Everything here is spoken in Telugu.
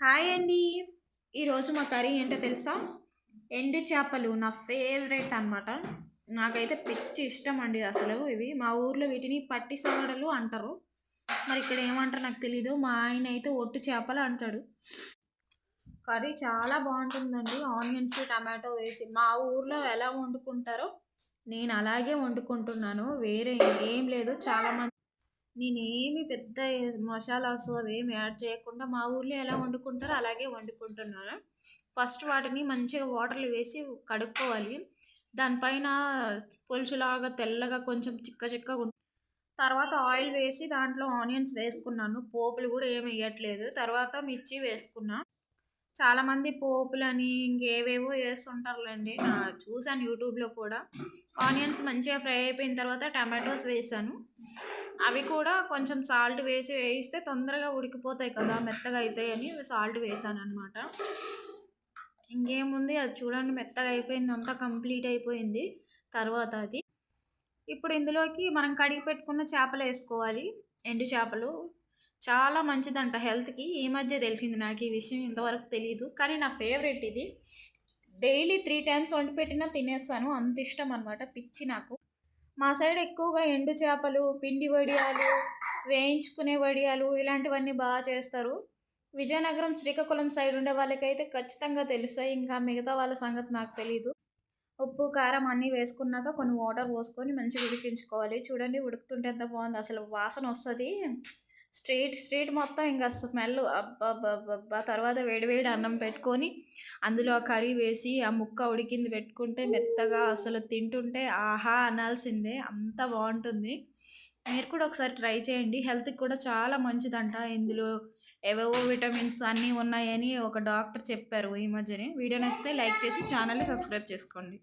హాయ్ అండి. ఈరోజు మా కర్రీ ఏంటో తెలుసా? ఎండు చేపలు నా ఫేవరెట్ అనమాట. నాకైతే పిచ్చి ఇష్టం అండి అసలు ఇవి. మా ఊర్లో వీటిని పట్టి సోరడలు అంటారు. మరి ఇక్కడ ఏమంటారు నాకు తెలీదు. మా ఆయన అయితే ఒట్టు చేపలు అంటాడు. కర్రీ చాలా బాగుంటుందండి. ఆనియన్స్ టమాటో వేసి మా ఊర్లో ఎలా వండుకుంటారో నేను అలాగే వండుకుంటున్నాను. వేరే ఏం లేదు. చాలామంది నేనేమి పెద్ద మసాలాస్ అవేమి యాడ్ చేయకుండా మా ఊర్లో ఎలా వండుకుంటారో అలాగే వండుకుంటున్నాను. ఫస్ట్ వాటిని మంచిగా వాటర్లో వేసి కడుక్కోవాలి. దానిపైన పులుసులాగా తెల్లగా కొంచెం చిక్క చిక్కగా తర్వాత ఆయిల్ వేసి దాంట్లో ఆనియన్స్ వేసుకున్నాను. పోపులు కూడా ఏమి వేయట్లేదు. తర్వాత మిర్చి వేసుకున్నా. చాలామంది పోపులని ఇంకేవేవో వేస్తుంటారులేండి. చూసాను యూట్యూబ్లో కూడా. ఆనియన్స్ మంచిగా ఫ్రై అయిపోయిన తర్వాత టమాటోస్ వేసాను. అవి కూడా కొంచెం సాల్ట్ వేసి వేయిస్తే తొందరగా ఉడికిపోతాయి కదా, మెత్తగా అవుతాయి అని సాల్ట్ వేసాను అనమాట. ఇంకేముంది, అది చూడండి మెత్తగా అయిపోయింది, అంతా కంప్లీట్ అయిపోయింది. తర్వాత అది ఇప్పుడు ఇందులోకి మనం కడిగి పెట్టుకున్న చేపలు వేసుకోవాలి. ఎండు చేపలు చాలా మంచిదంట హెల్త్కి. ఈ మధ్య తెలిసింది నాకు ఈ విషయం, ఇంతవరకు తెలియదు. కానీ నా ఫేవరెట్ ఇది. డైలీ 3 టైమ్స్ వండి పెట్టినా తినేస్తాను, అంత ఇష్టం అనమాట. పిచ్చి నాకు. మా సైడ్ ఎక్కువగా ఎండు చేపలు, పిండి వడియాలు, వేయించుకునే వడియాలు ఇలాంటివన్నీ బాగా చేస్తారు. విజయనగరం, శ్రీకాకుళం సైడ్ ఉండే వాళ్ళకైతే ఖచ్చితంగా తెలుస్తాయి. ఇంకా మిగతా వాళ్ళ సంగతి నాకు తెలీదు. ఉప్పు కారం అన్నీ వేసుకున్నాక కొన్ని వాటర్ పోసుకొని మంచిగా ఉడికించుకోవాలి. చూడండి ఉడుకుతుంటే ఎంత బాగుంది, అసలు వాసన వస్తుంది. స్ట్రీట్ మొత్తం ఇంకా స్మెల్ అబ్బా. తర్వాత వేడివేడి అన్నం పెట్టుకొని అందులో ఆ కర్రీ వేసి ఆ ముక్క ఉడికింది పెట్టుకుంటే మెత్తగా అసలు తింటుంటే ఆహా అనాల్సిందే, అంత బాగుంటుంది. మీరు కూడా ఒకసారి ట్రై చేయండి. హెల్త్కి కూడా చాలా మంచిదంట. ఇందులో ఏవేవో విటమిన్స్ అన్నీ ఉన్నాయని ఒక డాక్టర్ చెప్పారు ఈ మధ్యనే. వీడియో నచ్చితే లైక్ చేసి ఛానల్ని సబ్స్క్రైబ్ చేసుకోండి.